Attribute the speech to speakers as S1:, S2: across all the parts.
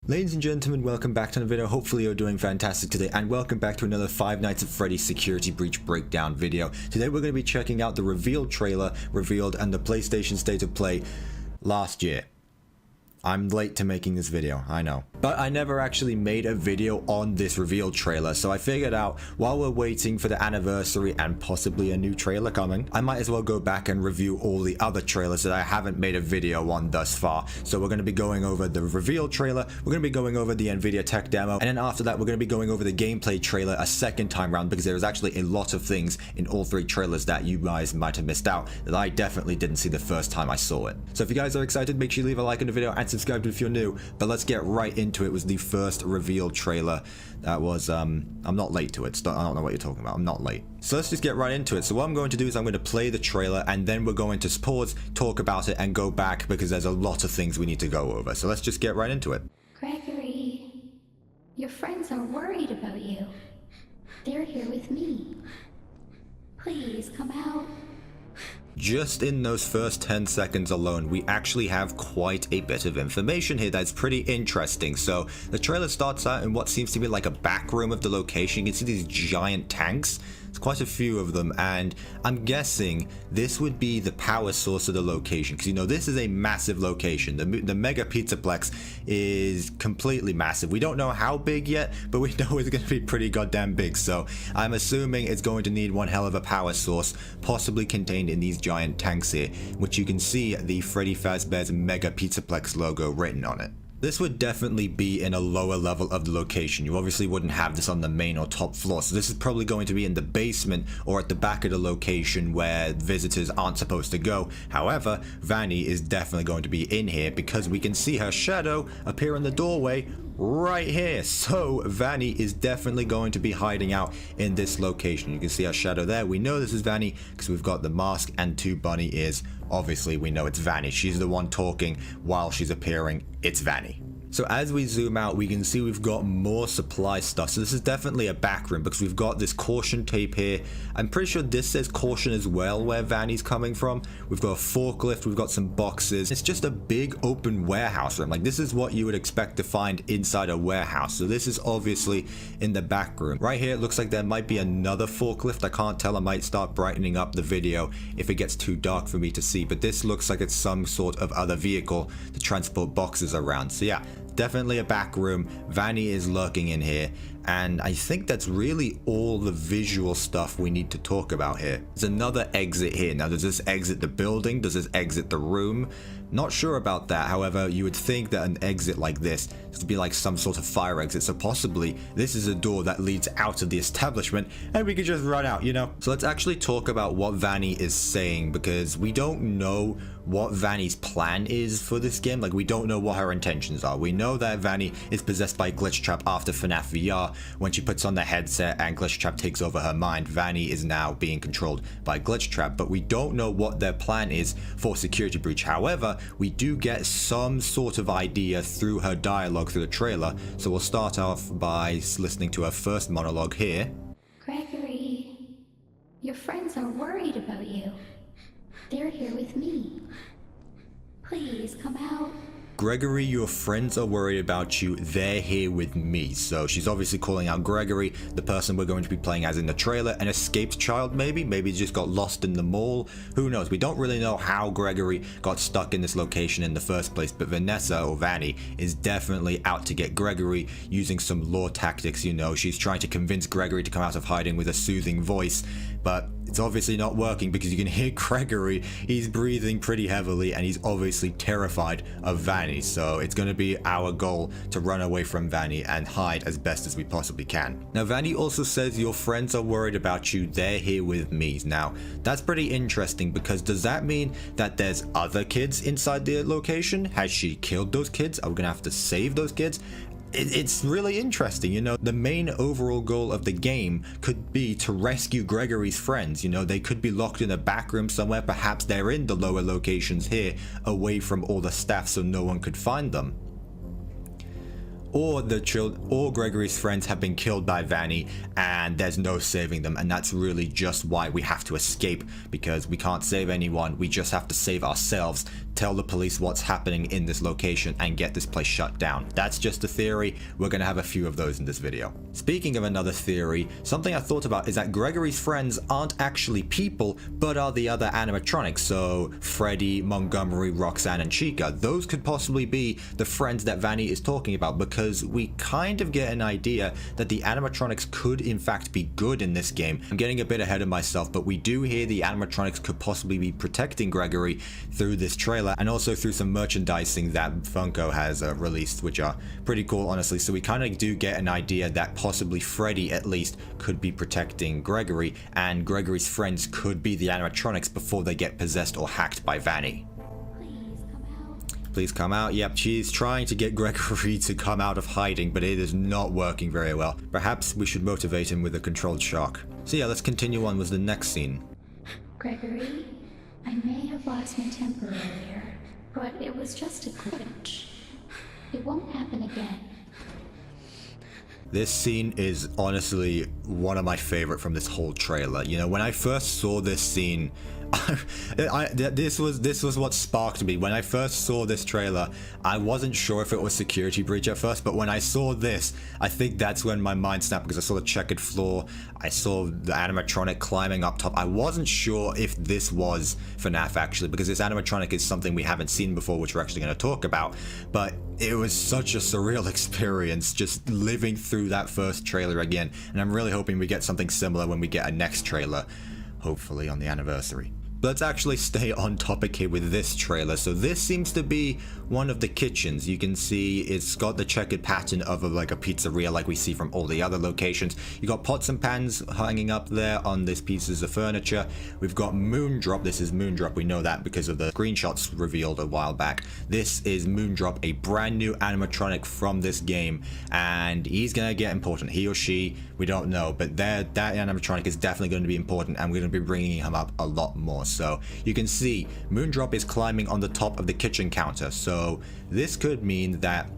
S1: Ladies and gentlemen, welcome back to another video. Hopefully you're doing fantastic today, and welcome back to another Five Nights at Freddy's Security Breach Breakdown video. Today we're going to be checking out the reveal trailer revealed and the PlayStation State of Play last year. I'm late to making this video, I know. But I never actually made a video on this reveal trailer, so I figured out while we're waiting for the anniversary and possibly a new trailer coming, I might as well go back and review all the other trailers that I haven't made a video on thus far. So we're going to be going over the reveal trailer, we're going to be going over the Nvidia tech demo, and then after that we're going to be going over the gameplay trailer a second time round, because there's actually a lot of things in all three trailers that you guys might have missed out that I definitely didn't see the first time I saw it. So if you guys are excited, make sure you leave a like on the video and subscribe if you're new. But let's get right into it. It was the first reveal trailer that was I'm not late to it, so I don't know what you're talking about. I'm not late. So let's just get right into it. So what I'm going to do is I'm going to play the trailer, and then we're going to pause, talk about it, and go back because there's a lot of things we need to go over. So let's just get right into it.
S2: Gregory, your friends are worried about you. They're here with me. Please come out.
S1: Just in those first 10 seconds alone, we actually have quite a bit of information here that's pretty interesting. So the trailer starts out in what seems to be like a back room of the location. You can see these giant tanks. There's quite a few of them, and I'm guessing this would be the power source of the location, because you know this is a massive location. The Mega Pizzaplex is completely massive. We don't know how big yet, but we know it's going to be pretty goddamn big. So I'm assuming it's going to need one hell of a power source, possibly contained in these giant tanks here, which you can see the Freddy Fazbear's Mega Pizzaplex logo written on it. This would definitely be in a lower level of the location. You obviously wouldn't have this on the main or top floor, so this is probably going to be in the basement or at the back of the location where visitors aren't supposed to go. However, Vanny is definitely going to be in here because we can see her shadow appear in the doorway right here. So Vanny is definitely going to be hiding out in this location. You can see her shadow there. We know this is Vanny because we've got the mask and two bunny ears. Obviously we know it's Vanny. She's the one talking while she's appearing. It's Vanny. So as we zoom out, we can see we've got more supply stuff. So this is definitely a back room because we've got this caution tape here. I'm pretty sure this says caution as well where Vanny's coming from. We've got a forklift, we've got some boxes. It's just a big open warehouse room. Like this is what you would expect to find inside a warehouse. So this is obviously in the back room. Right here, it looks like there might be another forklift. I can't tell. I might start brightening up the video if it gets too dark for me to see. But this looks like it's some sort of other vehicle to transport boxes around. So yeah, definitely a back room. Vanny is lurking in here, and I think that's really all the visual stuff we need to talk about here. There's another exit here. Now, does this exit the building? Does this exit the room? Not sure about that. However, you would think that an exit like this would be like some sort of fire exit. So possibly this is a door that leads out of the establishment and we could just run out, you know? So let's actually talk about what Vanny is saying, because we don't know what Vanny's plan is for this game. Like we don't know what her intentions are. We know that Vanny is possessed by Glitchtrap after FNAF VR. When she puts on the headset and Glitchtrap takes over her mind, Vanny is now being controlled by Glitchtrap, but we don't know what their plan is for Security Breach. However, we do get some sort of idea through her dialogue through the trailer. So we'll start off by listening to her first monologue here.
S2: Gregory, your friends are worried about you. They're here with me. Please come out.
S1: Gregory, your friends are worried about you. They're here with me. So she's obviously calling out Gregory, the person we're going to be playing as in the trailer, an escaped child maybe. Maybe he just got lost in the mall. Who knows? We don't really know how Gregory got stuck in this location in the first place, but Vanessa, or Vanny, is definitely out to get Gregory using some law tactics, you know. She's trying to convince Gregory to come out of hiding with a soothing voice, but it's obviously not working because you can hear Gregory. He's breathing pretty heavily and he's obviously terrified of Vanny. So it's going to be our goal to run away from Vanny and hide as best as we possibly can. Now, Vanny also says your friends are worried about you. They're here with me. Now, that's pretty interesting because does that mean that there's other kids inside the location? Has she killed those kids? Are we going to have to save those kids? It's really interesting, you know. The main overall goal of the game could be to rescue Gregory's friends. You know, they could be locked in a back room somewhere. Perhaps they're in the lower locations here, away from all the staff so no one could find them. or or Gregory's friends have been killed by Vanny and there's no saving them, and that's really just why we have to escape, because we can't save anyone, we just have to save ourselves, tell the police what's happening in this location, and get this place shut down. That's just a theory. We're gonna have a few of those in this video. Speaking of another theory, something I thought about is that Gregory's friends aren't actually people, but are the other animatronics. So Freddy, Montgomery, Roxanne, and Chica, those could possibly be the friends that Vanny is talking about, because we kind of get an idea that the animatronics could in fact be good in this game. I'm getting a bit ahead of myself, but we do hear the animatronics could possibly be protecting Gregory through this trailer, and also through some merchandising that Funko has released, which are pretty cool, honestly. So we kind of do get an idea that possibly Freddy, at least, could be protecting Gregory, and Gregory's friends could be the animatronics before they get possessed or hacked by Vanny. Please come out. Yep, she's trying to get Gregory to come out of hiding, but it is not working very well. Perhaps we should motivate him with a controlled shock. So yeah, let's continue on with the next scene.
S2: Gregory, I may have lost my temper earlier, but it was just a glitch. It won't happen again.
S1: This scene is honestly one of my favorite from this whole trailer. You know, when I first saw this scene, this was what sparked me. When I first saw this trailer, I wasn't sure if it was security breach at first, but when I saw this, I think that's when my mind snapped, because I saw the checkered floor, I saw the animatronic climbing up top. I wasn't sure if this was FNAF actually, because this animatronic is something we haven't seen before, which we're actually going to talk about, but it was such a surreal experience just living through that first trailer again, and I'm really hoping we get something similar when we get a next trailer, hopefully on the anniversary. Let's actually stay on topic here with this trailer. So this seems to be one of the kitchens. You can see it's got the checkered pattern of like a pizzeria like we see from all the other locations. You got pots and pans hanging up there on these pieces of furniture. We've got Moondrop. This is Moondrop. We know that because of the screenshots revealed a while back. This is Moondrop, a brand new animatronic from this game, and he's gonna get important. He or she, we don't know, but that animatronic is definitely going to be important, and we're going to be bringing him up a lot more. So you can see Moondrop is climbing on the top of the kitchen counter. So this could mean that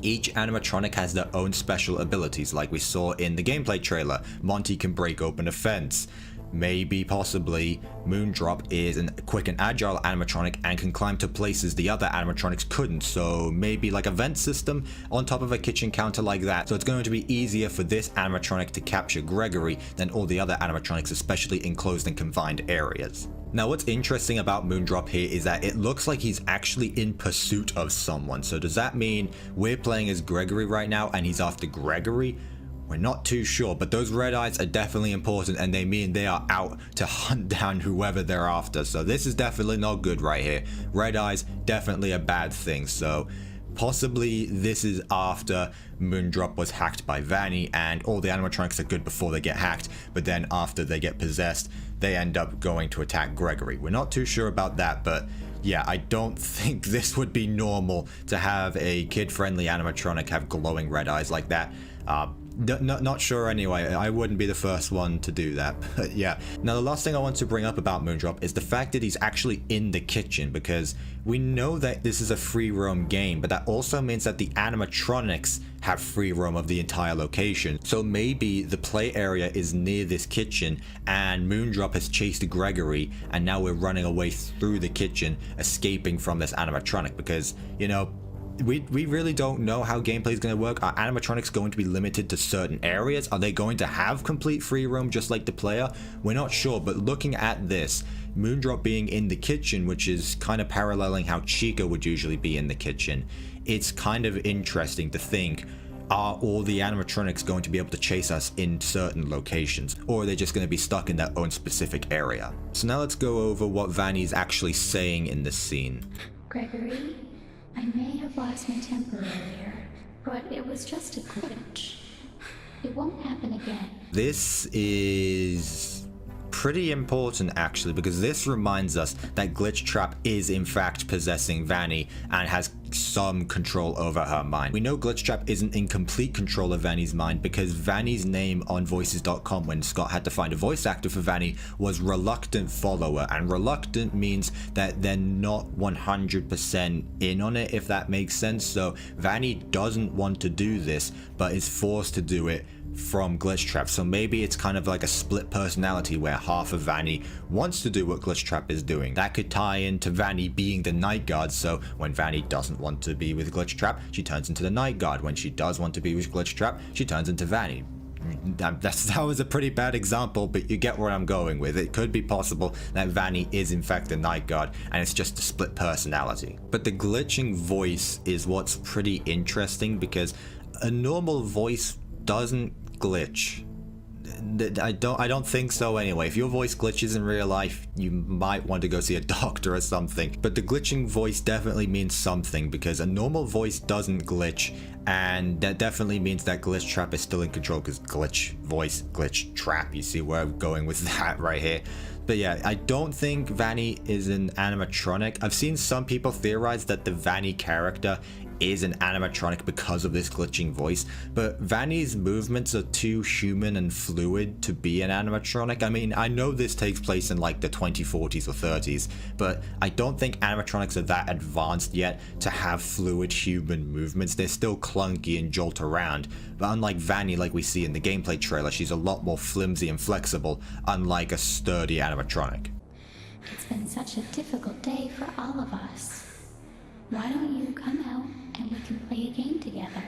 S1: each animatronic has their own special abilities, like we saw in the gameplay trailer. Monty can break open a fence. Maybe, possibly, Moondrop is a quick and agile animatronic and can climb to places the other animatronics couldn't. So maybe like a vent system on top of a kitchen counter like that. So it's going to be easier for this animatronic to capture Gregory than all the other animatronics, especially in closed and confined areas. Now, what's interesting about Moondrop here is that it looks like he's actually in pursuit of someone. So does that mean we're playing as Gregory right now and he's after Gregory? We're not too sure, but those red eyes are definitely important, and they mean they are out to hunt down whoever they're after. So this is definitely not good right here. Red eyes, definitely a bad thing. So possibly this is after Moondrop was hacked by Vanny, and all the animatronics are good before they get hacked, but then after they get possessed, they end up going to attack Gregory. We're not too sure about that, but yeah, I don't think this would be normal to have a kid-friendly animatronic have glowing red eyes like that. Not sure anyway. I wouldn't be the first one to do that, but yeah. Now, the last thing I want to bring up about Moondrop is the fact that he's actually in the kitchen, because we know that this is a free roam game, but that also means that the animatronics have free roam of the entire location. So maybe the play area is near this kitchen and Moondrop has chased Gregory, and now we're running away through the kitchen, escaping from this animatronic, because, you know, we really don't know how gameplay is going to work. Are animatronics going to be limited to certain areas? Are they going to have complete free roam just like the player? We're not sure, but looking at this, Moondrop being in the kitchen, which is kind of paralleling how Chica would usually be in the kitchen, it's kind of interesting to think, are all the animatronics going to be able to chase us in certain locations, or are they just going to be stuck in their own specific area? So now let's go over what Vanny's actually saying in this scene.
S2: Gregory, I may have lost my temper earlier, but it was just a glitch. It won't happen again.
S1: This is pretty important actually, because this reminds us that Glitchtrap is in fact possessing Vanny and has some control over her mind. We know Glitchtrap isn't in complete control of Vanny's mind because Vanny's name on voices.com when Scott had to find a voice actor for Vanny was Reluctant Follower, and reluctant means that they're not 100% in on it, if that makes sense. So Vanny doesn't want to do this but is forced to do it from Glitchtrap. So maybe it's kind of like a split personality where half of Vanny wants to do what Glitchtrap is doing. That could tie into Vanny being the Night Guard, so when Vanny doesn't want to be with Glitchtrap, she turns into the Night Guard. When she does want to be with Glitchtrap, she turns into Vanny. That was a pretty bad example, but you get where I'm going with. It could be possible that Vanny is in fact the Night Guard and it's just a split personality. But the glitching voice is what's pretty interesting because a normal voice doesn't glitch. I don't think so anyway. If your voice glitches in real life, you might want to go see a doctor or something. But the glitching voice definitely means something because a normal voice doesn't glitch, and that definitely means that Glitchtrap is still in control because glitch voice, glitch trap. You see where I'm going with that right here. But yeah, I don't think Vanny is an animatronic. I've seen some people theorize that the Vanny character is an animatronic because of this glitching voice, but Vanny's movements are too human and fluid to be an animatronic. I mean, I know this takes place in like the 2040s or 30s, but I don't think animatronics are that advanced yet to have fluid human movements. They're still clunky and jolt around, but unlike Vanny, like we see in the gameplay trailer, she's a lot more flimsy and flexible, unlike a sturdy animatronic.
S2: It's been such a difficult day for all of us. Why don't you come out and we can play a game together?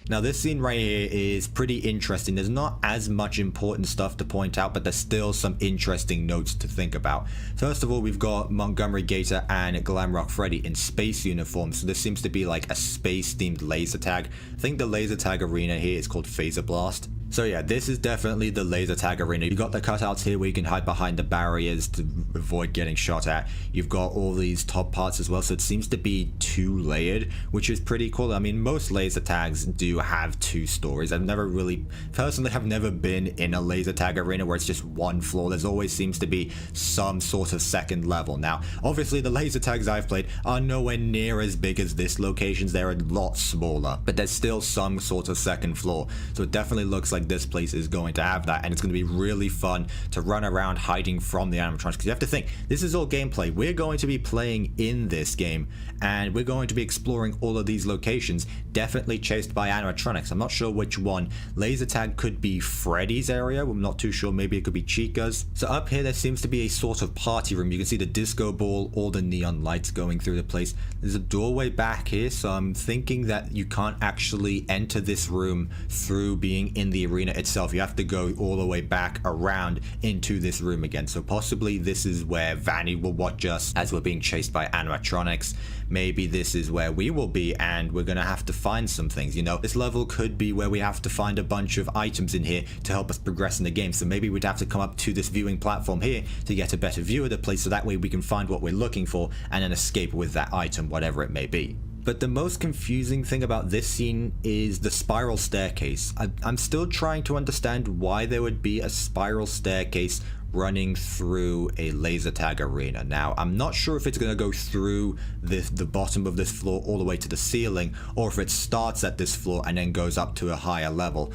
S1: Now this scene right here is pretty interesting. There's not as much important stuff to point out, but there's still some interesting notes to think about. First of all, we've got Montgomery Gator and Glamrock Freddy in space uniforms, so this seems to be like a space-themed laser tag. I think the laser tag arena here is called Phaser Blast. So yeah, this is definitely the laser tag arena. You got the cutouts here where you can hide behind the barriers to avoid getting shot at. You've got all these top parts as well, so it seems to be 2-layered, which is pretty cool. I mean, most laser tags do have 2 stories. I've never really, personally have never been in a laser tag arena where it's just one floor. There's always seems to be some sort of second level. Now, obviously the laser tags I've played are nowhere near as big as this locations. They're a lot smaller, but there's still some sort of second floor. So it definitely looks like this place is going to have that, and it's going to be really fun to run around hiding from the animatronics, because you have to think, this is all gameplay. We're going to be playing in this game, and we're going to be exploring all of these locations, definitely chased by animatronics. I'm not sure which one. Laser tag could be Freddy's area. I'm not too sure. Maybe it could be Chica's. So up here, there seems to be a sort of party room. You can see the disco ball, all the neon lights going through the place. There's a doorway back here, so I'm thinking that you can't actually enter this room through being in the arena itself. You have to go all the way back around into this room again. So possibly this is where Vanny will watch us as we're being chased by animatronics. Maybe this is where we will be and we're gonna have to find some things. You know, this level could be where we have to find a bunch of items in here to help us progress in the game. So maybe we'd have to come up to this viewing platform here to get a better view of the place, so that way we can find what we're looking for and then escape with that item, whatever it may be. But the most confusing thing about this scene is the spiral staircase. I'm still trying to understand why there would be a spiral staircase running through a laser tag arena. Now, I'm not sure if it's going to go through the bottom of this floor all the way to the ceiling, or if it starts at this floor and then goes up to a higher level.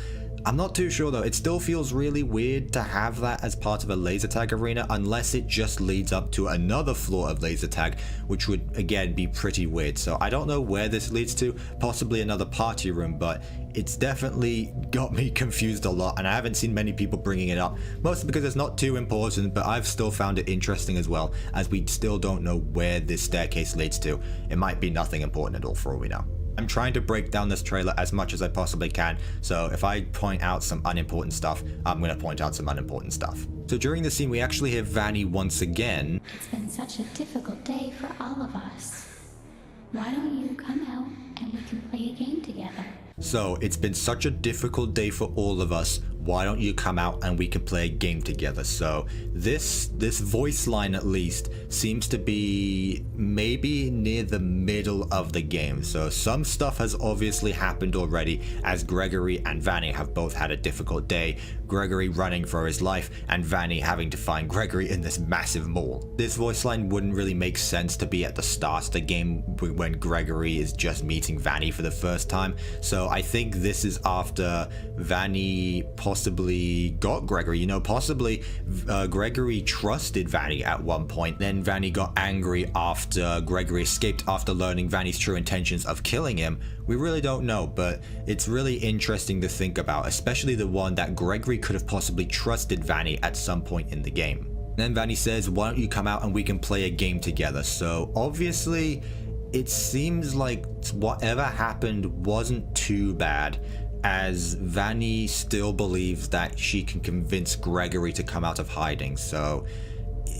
S1: I'm not too sure though. It still feels really weird to have that as part of a laser tag arena, unless it just leads up to another floor of laser tag, which would again be pretty weird. So I don't know where this leads to, possibly another party room, but it's definitely got me confused a lot, and I haven't seen many people bringing it up, mostly because it's not too important, but I've still found it interesting as well, as we still don't know where this staircase leads to. It might be nothing important at all for all we know. I'm trying to break down this trailer as much as I possibly can, so if I point out some unimportant stuff, I'm going to point out some unimportant stuff. So during the scene, we actually hear Vanny once again.
S2: It's been such a difficult day for all of us. Why don't you come out and we can play a game together?
S1: So, it's been such a difficult day for all of us. why don't you come out and we can play a game together? So this voice line at least seems to be maybe near the middle of the game. So some stuff has obviously happened already, as Gregory and Vanny have both had a difficult day. Gregory running for his life and Vanny having to find Gregory in this massive mall. This voice line wouldn't really make sense to be at the start of the game when Gregory is just meeting Vanny for the first time. So I think this is after Vanny possibly got Gregory. You know, possibly Gregory trusted Vanny at one point. Then Vanny got angry after Gregory escaped after learning Vanny's true intentions of killing him. We really don't know, but it's really interesting to think about, especially the one that Gregory could have possibly trusted Vanny at some point in the game. Then Vanny says, why don't you come out and we can play a game together? So obviously it seems like whatever happened wasn't too bad, as Vanny still believes that she can convince Gregory to come out of hiding. So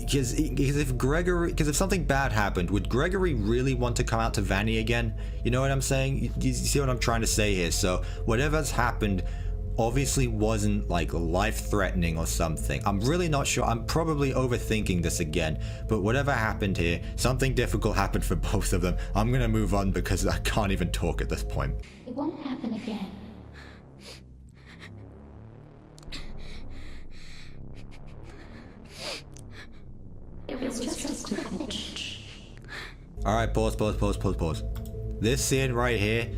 S1: because if something bad happened, would Gregory really want to come out to Vanny again? You know what I'm saying? You see what I'm trying to say here? So whatever's happened obviously wasn't like life-threatening or something. I'm really not sure. I'm probably overthinking this again, but whatever happened here, something difficult happened for both of them. I'm gonna move on because I can't even talk at this point.
S2: It won't happen again. It was just a glitch.
S1: Alright, pause. This scene right here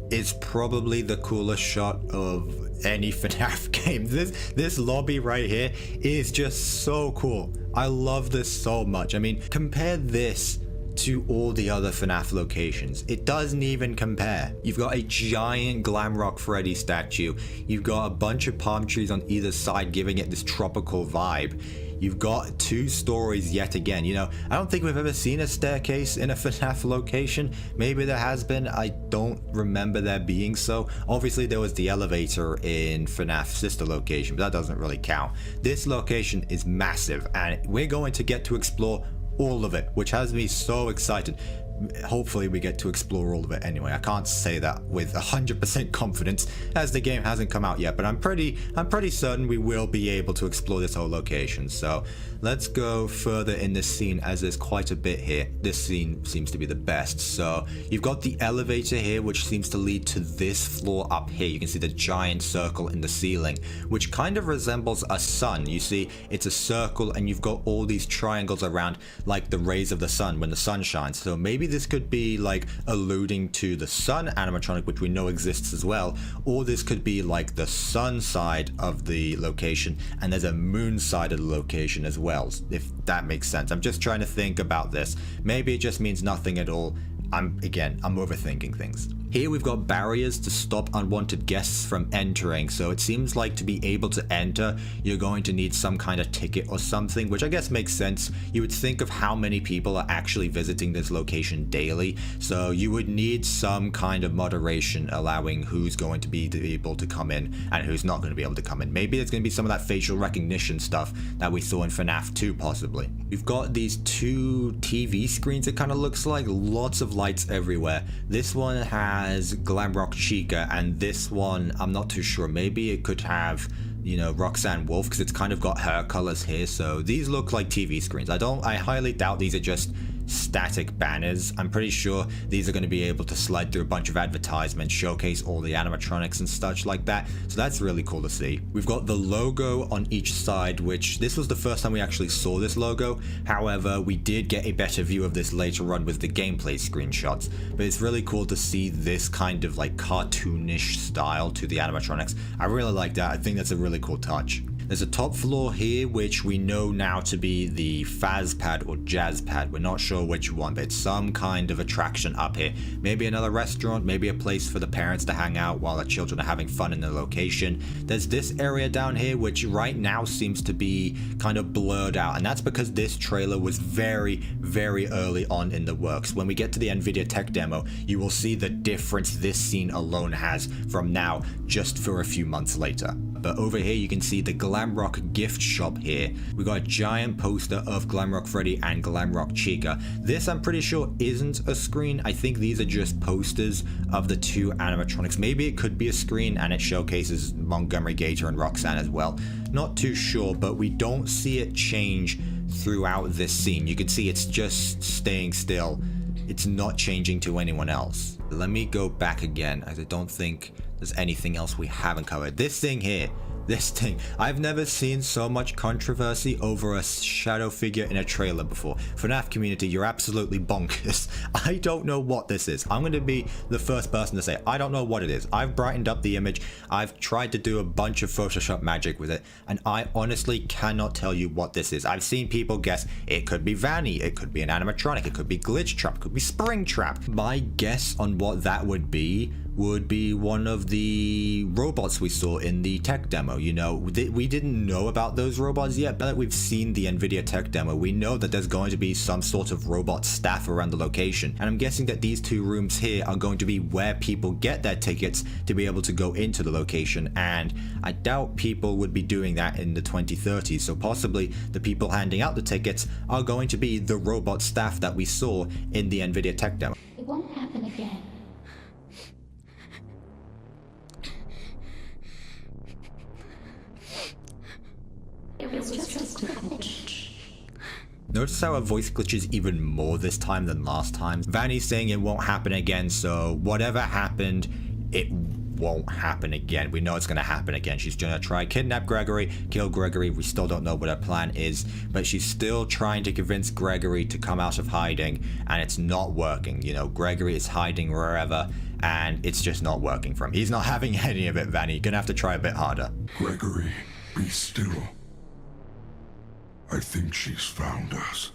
S1: is probably the coolest shot of any FNAF game. This lobby right here is just so cool. I love this so much. I mean, compare this to all the other FNAF locations. It doesn't even compare. You've got a giant Glam Rock Freddy statue. You've got a bunch of palm trees on either side giving it this tropical vibe. You've got 2 stories yet again. You know, I don't think we've ever seen a staircase in a FNAF location. Maybe there has been. I don't remember there being so. Obviously, there was the elevator in FNAF's sister location, but that doesn't really count. This location is massive, and we're going to get to explore all of it, which has me so excited. Hopefully we get to explore all of it anyway. I can't say that with 100% confidence as the game hasn't come out yet, but I'm pretty certain we will be able to explore this whole location. So let's go further in this scene, as there's quite a bit here. This scene seems to be the best. So you've got the elevator here, which seems to lead to this floor up here. You can see the giant circle in the ceiling, which kind of resembles a sun. You see, it's a circle and you've got all these triangles around, like the rays of the sun when the sun shines. So maybe this could be like alluding to the sun animatronic, which we know exists as well, or this could be like the sun side of the location and there's a moon side of the location as well, if that makes sense. I'm just trying to think about this. Maybe it just means nothing at all. I'm overthinking things. Here we've got barriers to stop unwanted guests from entering, so it seems like to be able to enter, you're going to need some kind of ticket or something, which I guess makes sense. You would think of how many people are actually visiting this location daily, so you would need some kind of moderation allowing who's going to be able to come in and who's not going to be able to come in. Maybe there's going to be some of that facial recognition stuff that we saw in FNAF 2 possibly. We've got these 2 TV screens, it kind of looks like, lots of lights everywhere. This one has Glamrock Chica, and this one I'm not too sure. Maybe it could have, you know, Roxanne Wolf, because it's kind of got her colors here. So these look like TV screens. I highly doubt these are just static banners. I'm pretty sure these are going to be able to slide through a bunch of advertisements, showcase all the animatronics and such like that. So that's really cool to see. We've got the logo on each side, which this was the first time we actually saw this logo. However, we did get a better view of this later on with the gameplay screenshots, but it's really cool to see this kind of like cartoonish style to the animatronics. I really like that. I think that's a really cool touch. There's a top floor here, which we know now to be the Faz Pad or Jazz Pad. We're not sure which one, but it's some kind of attraction up here. Maybe another restaurant, maybe a place for the parents to hang out while the children are having fun in the location. There's this area down here, which right now seems to be kind of blurred out, and that's because this trailer was very, very early on in the works. When we get to the NVIDIA tech demo, you will see the difference this scene alone has from now just for a few months later. But over here you can see the Glamrock gift shop here. We got a giant poster of Glamrock Freddy and Glamrock Chica. This I'm pretty sure isn't a screen. I think these are just posters of the two animatronics. Maybe it could be a screen and it showcases Montgomery Gator and Roxanne as well. Not too sure, but we don't see it change throughout this scene. You can see it's just staying still. It's not changing to anyone else. Let me go back again, as I don't think there's anything else we haven't covered. This thing here. This thing. I've never seen so much controversy over a shadow figure in a trailer before. FNAF community, you're absolutely bonkers. I don't know what this is. I'm going to be the first person to say, I don't know what it is. I've brightened up the image. I've tried to do a bunch of Photoshop magic with it, and I honestly cannot tell you what this is. I've seen people guess it could be Vanny, it could be an animatronic, it could be Glitch Trap, it could be Spring Trap. My guess on what that would be one of the robots we saw in the tech demo. You know, we didn't know about those robots yet, but we've seen the NVIDIA tech demo. We know that there's going to be some sort of robot staff around the location, and I'm guessing that these two rooms here are going to be where people get their tickets to be able to go into the location, and I doubt people would be doing that in the 2030s, so possibly the people handing out the tickets are going to be the robot staff that we saw in the NVIDIA tech demo.
S2: It won't happen again. It was just a glitch.
S1: Notice how her voice glitches even more this time than last time. Vanny's saying it won't happen again, so whatever happened, it won't happen again. We know it's going to happen again. She's going to try kidnap Gregory, kill Gregory. We still don't know what her plan is, but she's still trying to convince Gregory to come out of hiding, and it's not working. You know, Gregory is hiding wherever, and it's just not working for him. He's not having any of it, Vanny. You're going to have to try a bit harder.
S3: Gregory, be still. I think she's found us.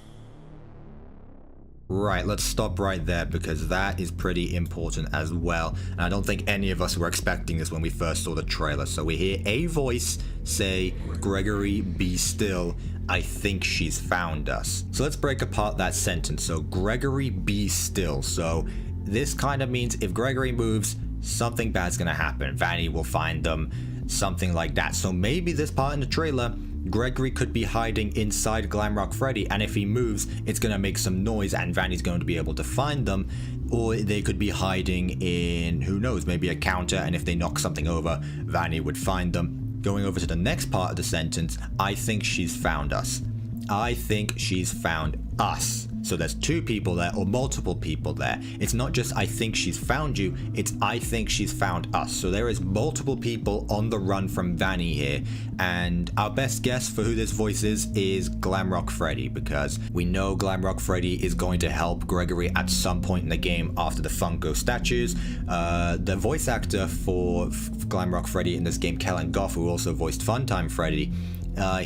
S1: Right, let's stop right there because that is pretty important as well. And I don't think any of us were expecting this when we first saw the trailer. So we hear a voice say, Gregory, be still. I think she's found us. So let's break apart that sentence. So Gregory, be still. So this kind of means if Gregory moves, something bad's gonna happen. Vanny will find them, something like that. So maybe this part in the trailer, Gregory could be hiding inside Glamrock Freddy, and if he moves, it's going to make some noise and Vanny's going to be able to find them. Or they could be hiding in, who knows, maybe a counter, and if they knock something over, Vanny would find them. Going over to the next part of the sentence, I think she's found us. I think she's found us. So there's two people there or multiple people there. It's not just I think she's found you, it's I think she's found us. So there is multiple people on the run from Vanny here, and our best guess for who this voice is Glamrock Freddy, because we know Glamrock Freddy is going to help Gregory at some point in the game after the Funko statues. The voice actor for Glamrock Freddy in this game, Kellen Goff, who also voiced Funtime Freddy, I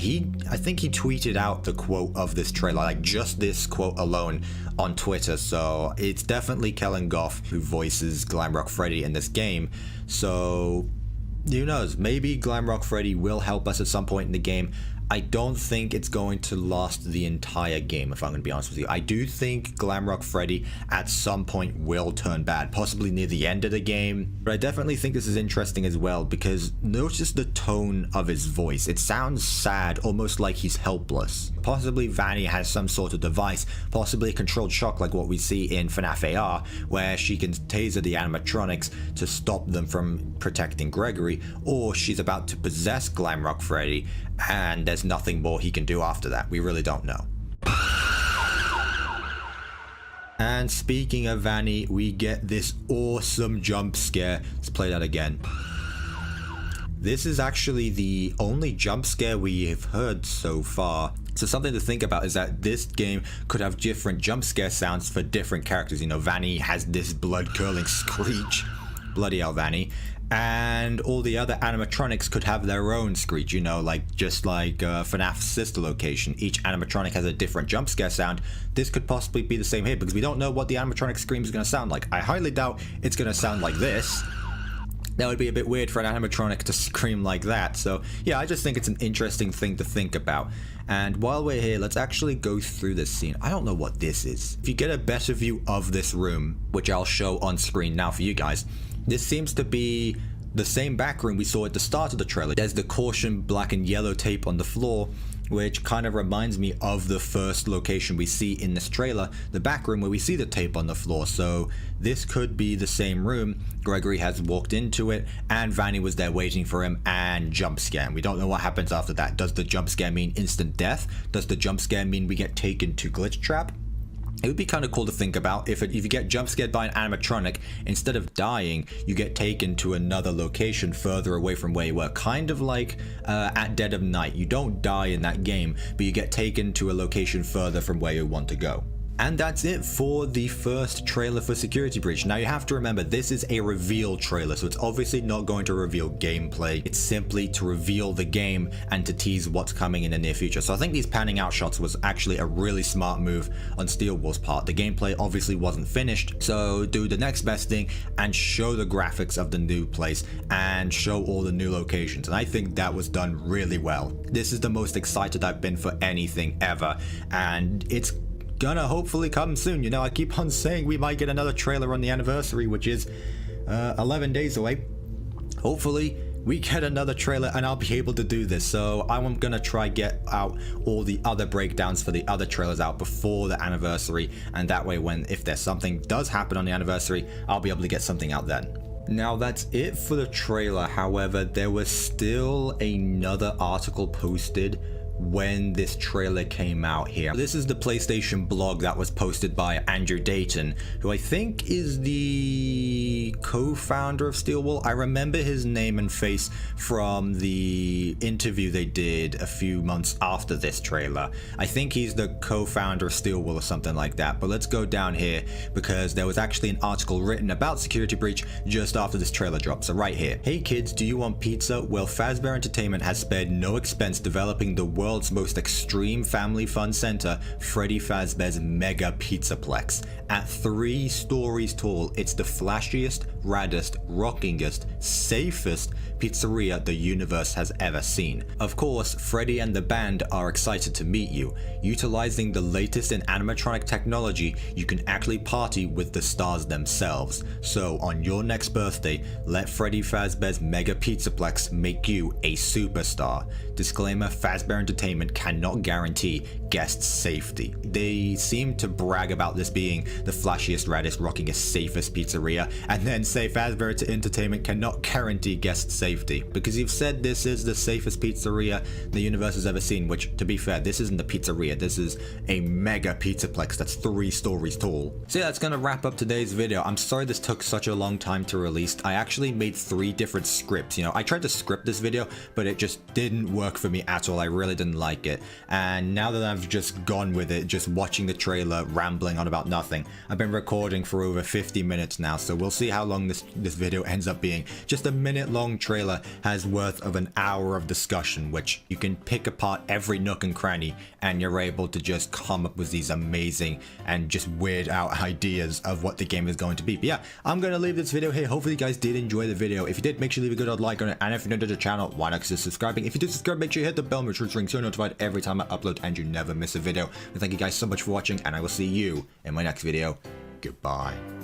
S1: think he tweeted out the quote of this trailer, like just this quote alone on Twitter. So it's definitely Kellen Goff who voices Glamrock Freddy in this game. So who knows, maybe Glamrock Freddy will help us at some point in the game. I don't think it's going to last the entire game, if I'm going to be honest with you. I do think Glamrock Freddy at some point will turn bad, possibly near the end of the game. But I definitely think this is interesting as well, because notice the tone of his voice. It sounds sad, almost like he's helpless. Possibly Vanny has some sort of device, possibly a controlled shock like what we see in FNAF AR, where she can taser the animatronics to stop them from protecting Gregory, or she's about to possess Glamrock Freddy, and there's nothing more he can do after that. We really don't know. And speaking of Vanny, we get this awesome jump scare. Let's play that again. This is actually the only jump scare we have heard so far. So something to think about is that this game could have different jump scare sounds for different characters. You know, Vanny has this blood-curdling screech. Bloody hell, Vanny. And all the other animatronics could have their own screech, you know, like just like FNAF's sister location. Each animatronic has a different jump scare sound. This could possibly be the same here because we don't know what the animatronic scream is going to sound like. I highly doubt it's going to sound like this. That would be a bit weird for an animatronic to scream like that. So yeah, I just think it's an interesting thing to think about. And while we're here, let's actually go through this scene. I don't know what this is. If you get a better view of this room, which I'll show on screen now for you guys, this seems to be the same back room we saw at the start of the trailer. There's the caution black and yellow tape on the floor, which kind of reminds me of the first location we see in this trailer, the back room where we see the tape on the floor. So this could be the same room. Gregory has walked into it and Vanny was there waiting for him and jump scare. We don't know what happens after that. Does the jump scare mean instant death? Does the jump scare mean we get taken to glitch trap? It would be kind of cool to think about if you get jump scared by an animatronic, instead of dying, you get taken to another location further away from where you were. Kind of like at Dead of Night. You don't die in that game, but you get taken to a location further from where you want to go. And that's it for the first trailer for Security Breach. Now you have to remember, this is a reveal trailer, so it's obviously not going to reveal gameplay. It's simply to reveal the game and to tease what's coming in the near future. So I think these panning out shots was actually a really smart move on Steel Wool's part. The gameplay obviously wasn't finished, so do the next best thing and show the graphics of the new place and show all the new locations. And I think that was done really well. This is the most excited I've been for anything ever, and it's gonna hopefully come soon. You know, I keep on saying we might get another trailer on the anniversary, which is 11 days away. Hopefully we get another trailer and I'll be able to do this. So I'm gonna try get out all the other breakdowns for the other trailers out before the anniversary, and that way if there's something does happen on the anniversary, I'll be able to get something out then. Now that's it for the trailer. However, there was still another article posted when this trailer came out here. This is the PlayStation blog that was posted by Andrew Dayton, who I think is the co-founder of Steel Wool. I remember his name and face from the interview they did a few months after this trailer. I think he's the co-founder of Steel Wool or something like that. But let's go down here because there was actually an article written about Security Breach just after this trailer dropped. So right here. Hey kids, do you want pizza? Well, Fazbear Entertainment has spared no expense developing the world's most extreme family fun center, Freddy Fazbear's Mega Pizzaplex. At 3 stories tall, it's the flashiest, raddest, rockingest, safest pizzeria the universe has ever seen. Of course, Freddy and the band are excited to meet you. Utilizing the latest in animatronic technology, you can actually party with the stars themselves. So on your next birthday, let Freddy Fazbear's Mega Pizzaplex make you a superstar. Disclaimer, Fazbear Entertainment cannot guarantee guests' safety. They seem to brag about this being the flashiest, raddest, rockingest, safest pizzeria, and then say Fazbear Entertainment cannot guarantee guests' safety. Because you've said this is the safest pizzeria the universe has ever seen, which, to be fair, this isn't the pizzeria, this is a mega pizzaplex that's 3 stories tall. So yeah, that's gonna wrap up today's video. I'm sorry this took such a long time to release. I actually made 3 different scripts. You know, I tried to script this video, but it just didn't work for me at all. I really didn't like it. And now that I've just gone with it, just watching the trailer, rambling on about nothing, I've been recording for over 50 minutes now, so we'll see how long this video ends up being. Just a minute-long trailer has worth of an hour of discussion, which you can pick apart every nook and cranny, and you're able to just come up with these amazing and just weird out ideas of what the game is going to be. But yeah, I'm going to leave this video here. Hopefully you guys did enjoy the video. If you did, make sure you leave a good old like on it, and if you're new to the channel, why not consider subscribing? If you do subscribe, make sure you hit the bell and ring so you're notified every time I upload and you never miss a video. And thank you guys so much for watching, and I will see you in my next video. Goodbye.